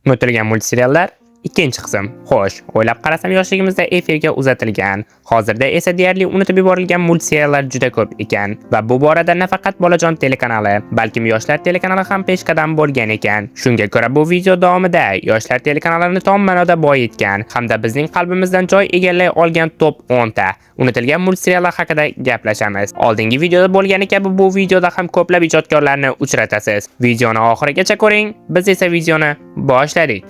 Unutilgan multseriallar ikkinchi qism. Xo'sh, o'ylab qarasam yoshligimizda efirga uzatilgan, hozirda esa deyarli unutib yuborilgan multseriallar juda ko'p ekan va bu borada nafaqat Bolajon telekanali, balkim Yoshlar telekanali ham peshqadam bo'lgan ekan. Shunga ko'ra bu video davomida Yoshlar telekanalini tom ma'noda boyitgan hamda bizning qalbimizdan joy egallay olgan top 10 ta unutilgan multseriallar haqida gaplashamiz. Oldingi videoda bo'lgani kabi bu videoda ham ko'plab ijodkorlarni uchratasiz. Videoni oxirigacha ko'ring, biz esa videoni boshladik.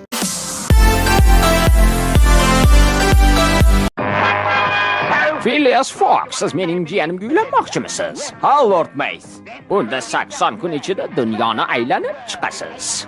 Phileas Fox, siz mening jiyanimga uylanmoqchimisiz? Ha, Lord Mace. Unda 80 kun ichida dunyoni aylanib chiqasiz.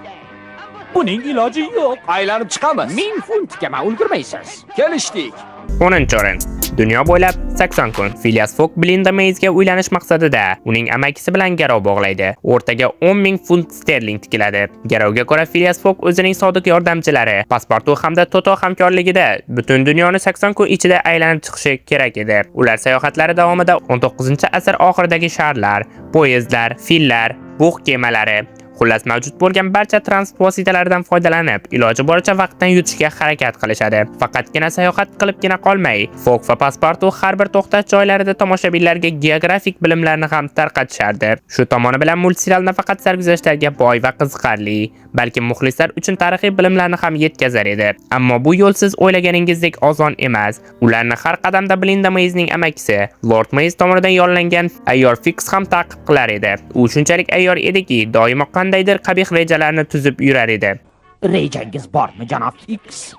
Buning iloji yo'q. Aylanib chiqamiz. 1000 funtga ma ulgurmaysiz. Kelishdik. 10-o'rin. Dunyo bo'ylab 80 kun Phileas Fogg Belinda Maysga uylanish maqsadida uning amakisi bilan garov bog'laydi. O'rtaga 10,000 funt sterling tikiladi. Garovga ko'ra Phileas Fogg o'zining sodiq yordamchilari, pasportu hamda Toto hamkorligida butun dunyoni 80 kun ichida aylanib chiqishi kerak edi. Ular sayohatlari davomida 19-asr oxiridagi shaharlar, poyezdlar, fillar, bug' kemalari, xullas mavjud bo'lgan barcha transport vositalaridan foydalanib, iloji boricha vaqtdan yutishga harakat qilishadi. Faqatgina sayohat qilibgina qolmay, Fogg va pasportu har bir to'xtash joylarida tomoshabinlarga geografik bilimlarni ham tarqatishardi. Shu tomoni bilan multserial nafaqat sarguzashtlarga boy va qiziqarli, balki muxlislar uchun tarixiy bilimlarni ham yetkazar edi. Ammo bu yo'l siz o'ylaganingizdek oson emas. Ularni har qadamda Belinda Maysning amakisi, Lord Mays tomonidan yollangan ayyor Fix ham ta'qib qilar edi. U shunchalik ayyor ediki, doimo qandaydir qabih rejalarni tuzib yurar edi. Rejangiz bormi, janob Fix?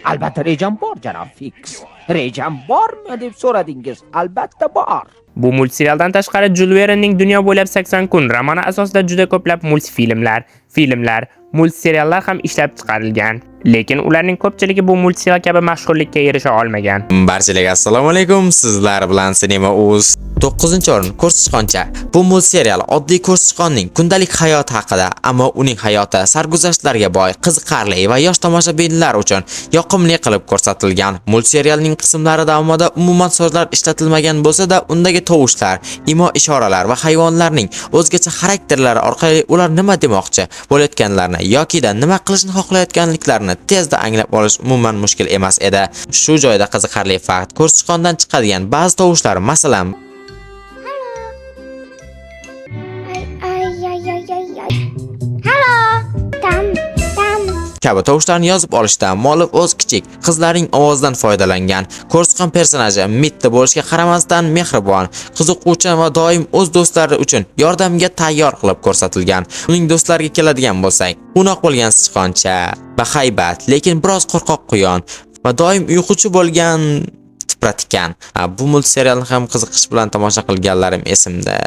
Albatta rejam bor, janob Fix. Rejam bormi deb so'radingiz? Albatta bor. Bu multserialdan tashqari Jules Verne'ning Dunyo bo'ylab 80 kun romani asosida juda ko'plab multfilmlar, filmlar, multseriallar ham ishlab chiqarilgan. Lekin ularning ko'pchiligi bu multserial kabi mashhurlikka erisha olmagan. Barchalarga assalomu alaykum. Sizlar bilan Sinema Uz. 9-o'rin Ko'rsichqoncha. Bu multserial oddiy ko'rsichqonning kundalik hayoti haqida, ammo uning hayoti sarguzashtlarga boy, qiziqarli va yosh tomoshabinlar uchun yoqimli qilib ko'rsatilgan. Multserialning qismlari davomida umuman so'zlar ishlatilmagan bo'lsa-da, undagi tovushlar, imo-ishoralar va hayvonlarning o'zgacha xarakterlari orqali ular nima demoqchi bo'layotganlarini yoki-da nima qilishni xohlayotganliklarini tezda anglab olish umuman mushkul emas edi. Shu joyda qiziqarli fakt, ko'rsichqondan chiqadigan ba'zi tovushlar, masalan, kabi tovushlarni yozib olishda muallif o'z kichik qizlarining ovozidan foydalangan. Ko'rsichqon personaji mitti bo'lishiga qaramasdan mehribon, qiziquvchan va doim o'z do'stlari uchun yordamga tayyor qilib ko'rsatilgan. Uning do'stlariga keladigan bo'lsak, unoq bo'lgan sichqoncha, bahaybat, lekin biroz qo'rqoq quyon va doim uyquchi bo'lgan tipratikan. Bu multserialni ham qiziqish bilan tomosha qilganlarim esimda.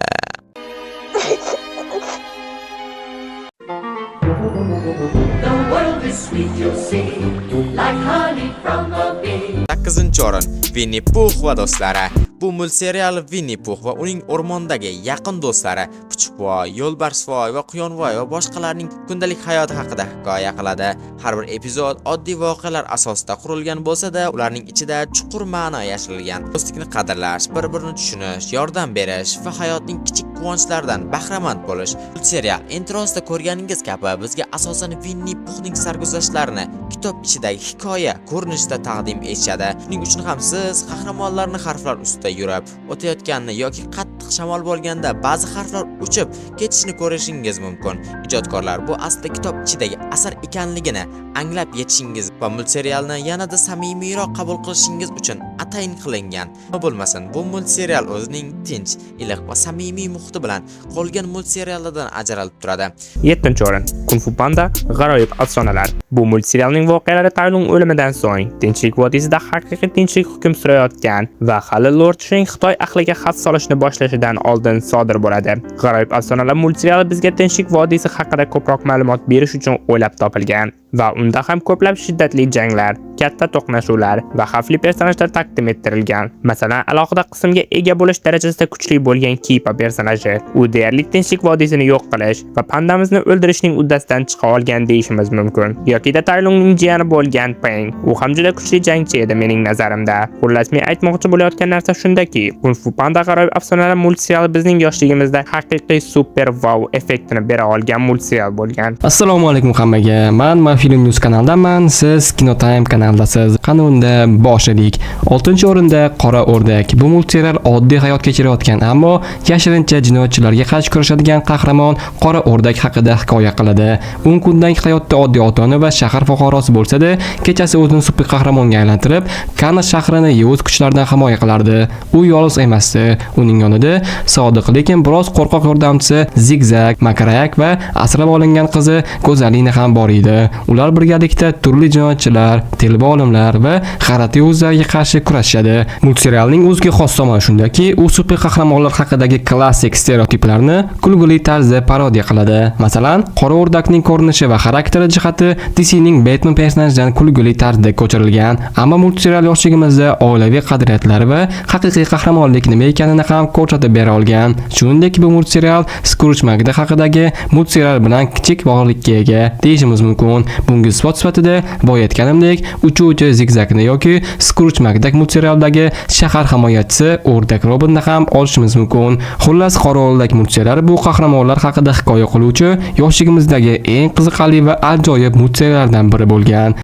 O'rin Winnie Pooh va do'stlari. Bu multserial Winnie Pooh va uning o'rmondagi yaqin do'stlari Puchukvoy, Yo'lbarsvoy va Quyonvoy va boshqalarning kundalik hayoti haqida hikoya qiladi. Har bir epizod oddiy voqealar asosida qurilgan bo'lsa-da, ularning ichida chuqur ma'no yashirilgan. Do'stlikni qadrlash, bir-birini tushunish, yordam berish va hayotning kichik quvonchlaridan bahramand bo'lish. Multserial introsida ko'rganingiz kabi bizga asosan Winnie Poohning sarguzashtlarini kitob ichidagi hikoya ko'rinishida taqdim etishadi. Shuning uchun ham siz qahramonlarni harflar ustida yurib o'tayotganini yoki qattiq shamol bo'lganda ba'zi harflar uchib ketishini ko'rishingiz mumkin. Ijodkorlar bu aslida kitob ichidagi asar ekanligini anglab yetishingiz va multserialni yanada samimiyroq qabul qilishingiz uchun atayin qilingan. Bo'lmasin, bu multserial o'zining tinch, iliq va samimiy muhiti bilan qolgan multseriallardan ajralib turadi. 7-o'rin Kung Fu Panda g'aroyib afsonalar. Bu multserialning voqealari Taylung o'limidan so'ng Tinchlik vodiysida haqiqiy tinchlik hukm surayotgan va hali Lord Sheng Xitoy ahliga xavf solishni boshlashidan oldin sodir bo'ladi. G'aroyib afsonalar multseriali bizga Tinchlik vodiysi haqida ko'proq ma'lumot berish uchun o'ylab topilgan va unda ham ko'plab shiddatli janglar, katta to'qnashuvlar va xavfli personajlar taqdim ettirilgan. Masalan, alohida qismga ega bo'lish darajasida kuchli bo'lgan Kipa personaji. U deyarli Tinchlik vodiysini yo'q qilish va pandamizni o'ldirishning uddasidan chiqa olgan deyishimiz mumkin. Yoki-da Taylungning jiyani bo'lgan Peng. U ham juda kuchli jangchi edi mening nazarimda. Xullas, men aytmoqchi bo'layotgan narsa shundaki, Kung Fu Panda g'aroyib afsonalar multseriali bizning yoshligimizda haqiqiy super wow effektini bera olgan multserial bo'lgan. Assalomu alaykum hammaga. Men Film News kanalidaman, siz Kinotime kanalidasiz. Qani unda boshladik. 6-o'rinda Qora O'rdak. Bu multserial oddiy hayot kechirayotgan, ammo yashirincha jinoyatchilarga qarshi kurashadigan qahramon Qora O'rdak haqida hikoya qiladi. 10 kundagi hayotda oddiy ota-ona va shahar fuqarosi bo'lsa-da, kechasi o'zini super qahramonga aylantirib, Kanas shahrini yovuz kuchlardan himoya qilardi. U yolg'iz emasdi. Uning yonida sodiq lekin biroz qo'rqoq yordamchisi Zigzag, Makarayak va asrab olingan qizi Go'zalina ham bor edi. Ular birgalikda turli jinoyatchilar, telba olimlar va g'alati yovuzlarga qarshi kurashadi. Multserialning o'ziga xos tomoni shundaki, u super qahramonlar haqidagi klassik stereotiplarni kulgili tarzda parodiya qiladi. Masalan, Qora O'rdakning ko'rinishi va xarakteri jihati DCning Batman personajidan kulgili tarzda ko'chirilgan, ammo multserial yoshligimizda oilaviy qadriyatlar va haqiqiy qahramonlik nima ekanini ham ko'rsatib bera olgan. Shuningdek, bu multserial Scrooge McDuck haqidagi multserial bilan kichik bog'liqga ega deyishimiz mumkin. Bunga isbot sifatida boya aytganimdek, uchuvchi Zigzagni yoki Scrooge McDuck multserialdagi shahar himoyachisi O'rdak Robinni ham olishimiz mumkin. Xullas, Qora O'rdak multseriali bu qahramonlar haqida hikoya qiluvchi yoshligimizdagi eng qiziqarli va ajoyib multseriallardan biri bo'lgan.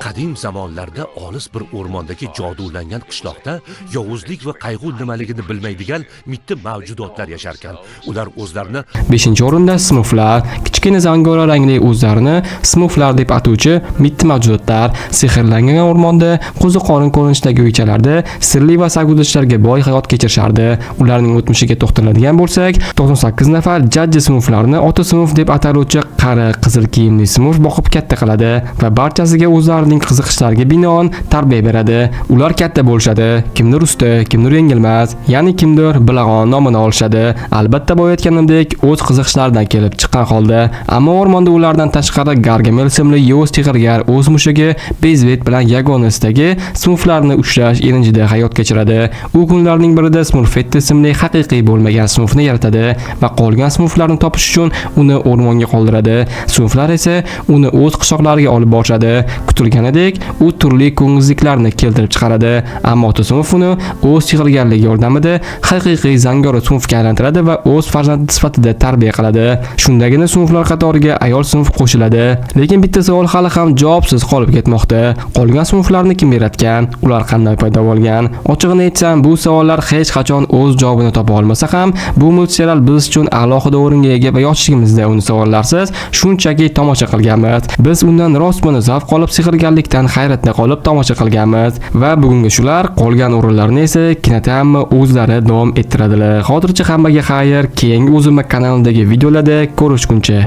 Qadim zamonlarda olis bir o'rmondagi jodulangan qishloqda yovuzlik va qayg'u nimaligini bilmaydigan mitti mavjudotlar yasharkan. Ular o'zlarini 5-o'rinda Smurflar. Kichkina zangora rangli o'zlarini Smurflar deb atuvchi mitti mavjudotlar sehrlangan o'rmonda qo'ziqorin ko'rinishidagi uychalarda sirli va sarguzashtlarga boy hayot kechirishardi. Ularning o'tmishiga to'xtaladigan bo'lsak, 98 nafar jajji Smurflarni ota Smurf deb ataluvchi qari qizil kiyimli Smurf boqib katta qiladi va barchasiga o'zlarining qiziqishlariga binoan tarbiya beradi. Ular katta bo'lishadi, kimdir usta, kimdir yengilmas, ya'ni kimdir bilag'on nomini olishadi. Albatta boya aytganimdek, o'z qiziqishlaridan kelib chiqqan holda, ammo o'rmonda ulardan tashqari Gargamel ismli yovuz sehrgar o'z mushugi Bezvet bilan yagonasidagi Smurflarni ushlash ilinjida hayot kechiradi. U kunlarning birida Smurfette ismli haqiqiy bo'lmagan Smurfni yaratadi va qolgan Smurflarni topish uchun uni o'rmonga qoldiradi. Smurflar esa uni o'z qishloqlariga olib borishadi. Kutilganidek, u turli ko'ngilsizliklarni keltirib chiqaradi, ammo ota Smurf uni o'z sehrgarligi yordamida haqiqiy zangora Smurfga aylantiradi va o'z farzandi sifatida tarbiya qiladi. Shundagina Smurflar qatoriga ayol Smurf qo'shiladi. Lekin bitta savol hali ham javobsiz qolib ketmoqda. Qolgan Smurflarni kim yaratgan? Ular qanday paydo bo'lgan? Ochig'ini aytsam, bu savollar hech qachon o'z javobini topa olmasa ham, bu multserial biz uchun alohida o'ringa ega va yoshligimizda uni savollarsiz shunchaki tomosha qilganmiz. Biz undan rostmana zavq olib sehrgarlikdan hayratda qolib tomosha qilganmiz va bugungi shular, qolgan o'rinlarni esa Kinotime o'zlari davom ettiradilar. Hozircha hammaga xayr, keyingi O'zimma kanalidagi videolarda ko'rishguncha.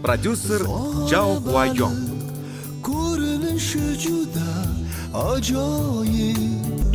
Prodyuser Jao Guayong. Ko'rinishi juda ajoyib.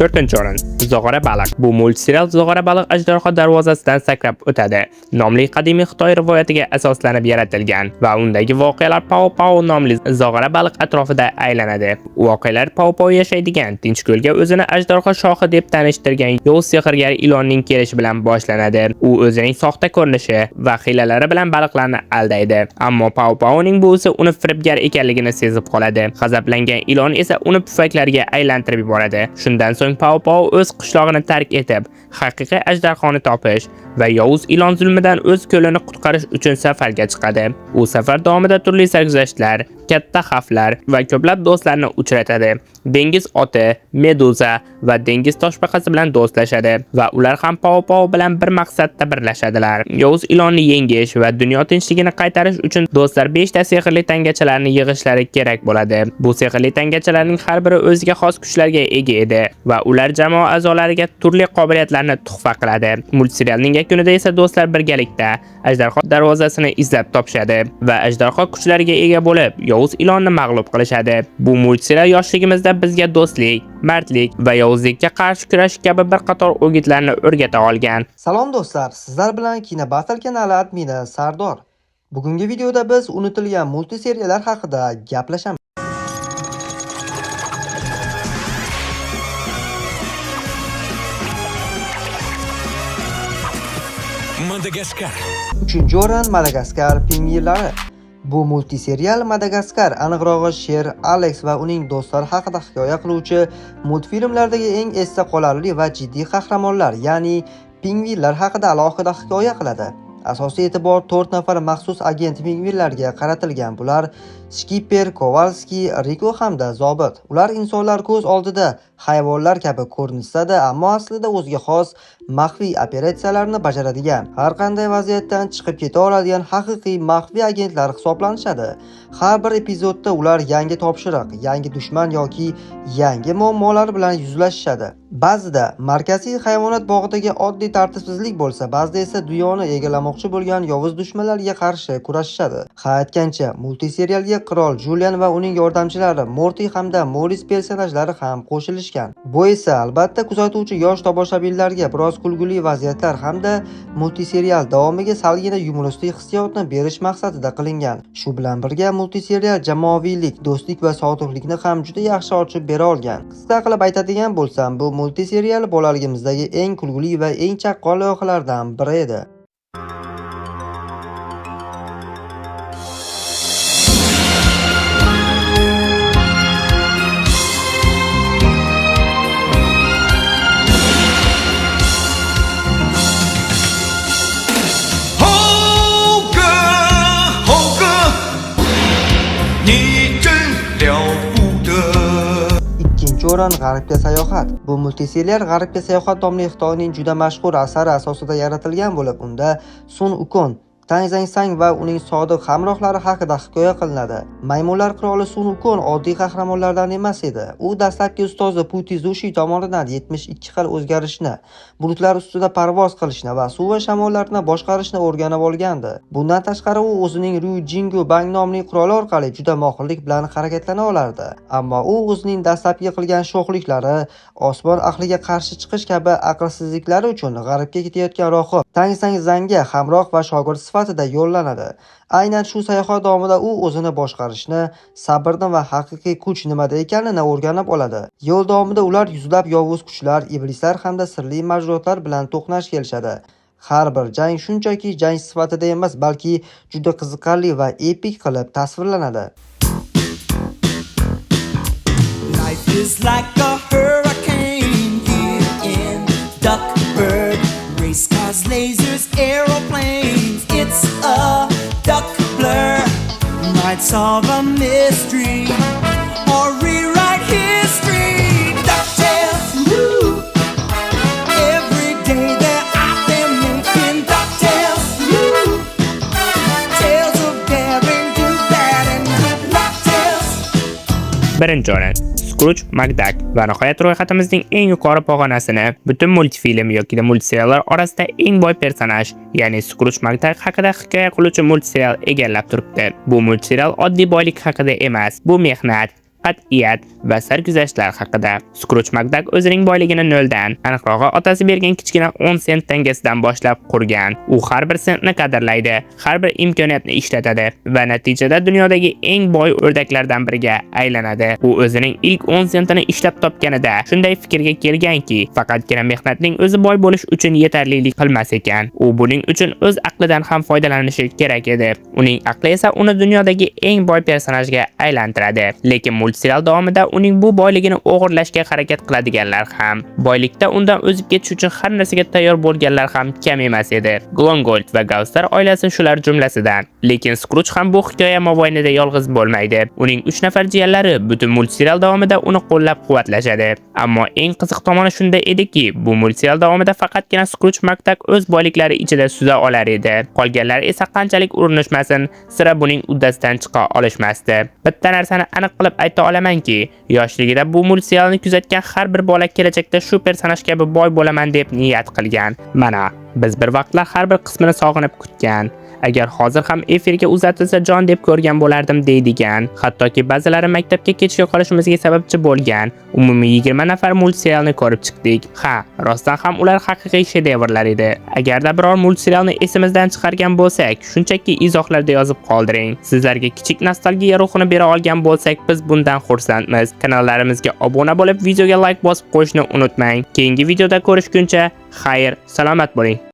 4-o'rin Zog'ora baliq. Bu multserial Zog'ora baliq ajdarho darvozasidan sakrab o'tadi nomli qadimiy Xitoy rivoyatiga asoslanib yaratilgan va undagi voqealar Pao Pao nomli Zog'ora baliq atrofida aylanadi. Voqealar Pao Pao yashaydigan Tinchko'lga o'zini ajdarho shohi deb tanishtirgan yovuz sehrgar ilonning kelishi bilan boshlanadi. U o'zining soxta ko'rinishi va hiylalari bilan baliqlarni aldaydi. Ammo Pao Paoning buvisi uni firibgar ekanligini sezib qoladi. G'azablangan ilon esa uni pufaklarga aylantirib yuboradi. Shundan so'ng Pao Pao o'z qishlog'ini tark etib, haqiqiy ajdarhoni topish va yovuz ilon zulmidan o'z ko'lini qutqarish uchun safarga chiqadi. U safar davomida turli sarguzashtlar, katta xavflar va ko'plab do'stlarni uchratadi. Dengiz oti, meduza va dengiz toshbaqasi bilan do'stlashadi va ular ham Pao Pao bilan bir maqsadda birlashadilar. Yovuz ilonni yengish va dunyo tinchligini qaytarish uchun do'stlar 5 ta sehrli tangachalarni yig'ishlari kerak bo'ladi. Bu sehrli tangachalarning har biri o'ziga xos kuchlarga ega edi va ular jamoa a'zolariga turli qobiliyatlarni tuhfa qiladi. Multserialning yakunida esa do'stlar birgalikda ajdarho darvozasini izlab topishadi va ajdarho kuchlariga ega bo'lib, yovuz ilonni mag'lub qilishadi. Bu multserial yoshligimizda bizga do'stlik, mardlik va yovuzlikka qarshi kurash kabi bir qator o'gitlarni o'rgata olgan. Salom do'stlar, sizlar bilan Kino Battle kanali admini Sardor. Bugungi videoda biz unutilgan multiseriyalar haqida gaplashamiz. Madagaskar. 3-o'rin Madagaskar pingvinlari. Bu multiserial Madagaskar, aniqrog'i sher Alex va uning do'stlari haqida hikoya qiluvchi multfilmlardagi eng esda qolarli va jiddiy qahramonlar, ya'ni pingvinlar haqida alohida hikoya qiladi. Asosiy e'tibor 4 nafar maxsus agent pingvinlarga qaratilgan. Bular Skipper, Kowalski, Riko hamda zobit. Ular insonlar ko'z oldida hayvonlar kabi ko'rinishsa-da, ammo aslida o'ziga xos maxfiy operatsiyalarni bajaradigan, har qanday vaziyatdan chiqib keta oladigan haqiqiy maxfiy agentlar hisoblanishadi. Har bir epizodda ular yangi topshiriq, yangi dushman yoki yangi muammolar bilan yuzlashishadi. Ba'zida markaziy hayvonot bog'idagi oddiy tartibsizlik bo'lsa, ba'zida esa dunyoni egallamoqchi bo'lgan yovuz dushmanlarga qarshi kurashishadi. Ha aytgancha, multiserialga qirol Julian va uning yordamchilari Morty hamda Morris personajlari ham qo'shilishgan. Bu esa albatta kuzatuvchi yosh tomoshabinlarga biroz kulguli vaziyatlar hamda multiserial davomiga salgina yumoristik hissiyotni berish maqsadida qilingan. Shu bilan birga multiserial jamoaviylik, do'stlik va sodiqlikni ham juda yaxshi ochib bera olgan. Qisqa qilib aytadigan bo'lsam, bu multiserial bolaligimizdagi eng kulguli va eng chaqqon loyihalardan biri edi. Ikkinchi o'rin G'arbga sayohat. Bu multiserial G'arbga sayohat nomli Xitoyning juda mashhur asari asosida yaratilgan bo'lib, unda Sun Ukon, Tang Zangsang va uning sodiq hamrohlari haqida hikoya qilinadi. Maymunlar qiroli Sun Ukon oddiy qahramonlardan emas edi. U dastlabki ustozi Puti Zushi tomonidan 72 xil o'zgarishni, bulutlar ustida parvoz qilishni va suv va shamollarni boshqarishni o'rganib olgandi. Bundan tashqari u o'zining Ryu Jingu Bang nomli quroli orqali juda mohirlik bilan harakatlana olardi. Ammo u o'zining dastlabki qilgan sho'xliklari, osmon ahliga qarshi chiqish kabi aqlsizliklari uchun G'arbga ketayotgan rohib Tang Zangga hamroh va shogird sifatida yo'llanadi. Aynan shu sayohat davomida u o'zini boshqarishni, sabrni va haqiqiy kuch nimada ekanini o'rganib oladi. Yo'l davomida ular yuzlab yovuz kuchlar, iblislar hamda sirli mavjudotlar bilan to'qnash kelishadi. Har bir jang shunchaki jang sifatida emas, balki juda qiziqarli va epik qilib tasvirlanadi. Life is like a hurricane here in Duckburg. Race cars, lasers, aeroplanes. It's a duck blur. Might solve a mystery or rewrite history. DuckTales, woo! Every day they're out there making DuckTales, woo! Tales of daring, do bad and good DuckTales. Birinchi o'rin Scrooge McDuck va nihoyat ro'yxatimizning eng yuqori pog'onasini butun multfilm yoki multiseriallar orasida eng boy personaj, ya'ni Scrooge McDuck haqida hikoya qiluvchi multiserial egallab turibdi. Bu multiserial oddiy boylik haqida emas, bu mehnat, qat'iyat va sarguzashtlar haqida. Scrooge McDuck o'zining boyligini noldan, aniqrog'i otasi bergan kichkina 10 sent tangasidan boshlab qurgan. U har bir sentni qadrlaydi, har bir imkoniyatni ishlatadi va natijada dunyodagi eng boy o'rdaklardan biriga aylanadi. U o'zining ilk 10 sentini ishlab topganida shunday fikrga kelganki, faqatgina mehnatning o'zi boy bo'lish uchun yetarlilik qilmas ekan. U buning uchun o'z aqlidan ham foydalanishi kerak edi. Uning aqli esa uni dunyodagi eng boy personajga aylantiradi. Lekin multiserial davomida uning bu boyligini o'g'irlashga harakat qiladiganlar ham, boylikda undan o'zib ketish uchun har narsaga tayyor bo'lganlar ham kam emas edi. Glongold va Gauster oilasi shular jumlasidan. Lekin Scrooge ham bu hikoya mobaynida yolg'iz bo'lmaydi. Uning 3 nafar jiyanlari butun multiserial davomida uni qo'llab-quvvatlashadi. Ammo eng qiziq tomoni shunda ediki, bu multiserial davomida faqatgina Scrooge McDuck o'z boyliklari ichida suza olar edi. Qolganlar esa qanchalik urinishmasin, sira buning uddasidan chiqa olishmasdi. Bitta narsani aniq qilib ayta olamanki, yoshligida bu multiserialni kuzatgan har bir bola kelajakda shu personaj kabi boy bo'laman deb niyat qilgan. Mana, biz bir vaqtlar har bir qismini sog'inib kutgan. Agar hozir ham efirga uzatilsa jon deb ko'rgan bo'lardim deydigan. Hattoki ba'zilari maktabga ketishga qolishimizga sababchi bo'lgan. Umumiy 20 nafar multiserialni ko'rib chiqdik. Ha, rostdan ham ular haqiqiy shedevrlar edi. Agarda biror multiserialni esimizdan chiqargan bo'lsak, shunchaki izohlarda yozib qoldiring. Sizlarga kichik nostalgiya ruhini bera olgan bo'lsak, biz bundan xursandmiz. Kanallarimizga obuna bo'lib, videoga like bosib qo'yishni unutmang. Keyingi videoda ko'rishguncha, xayr, salomat bo'ling.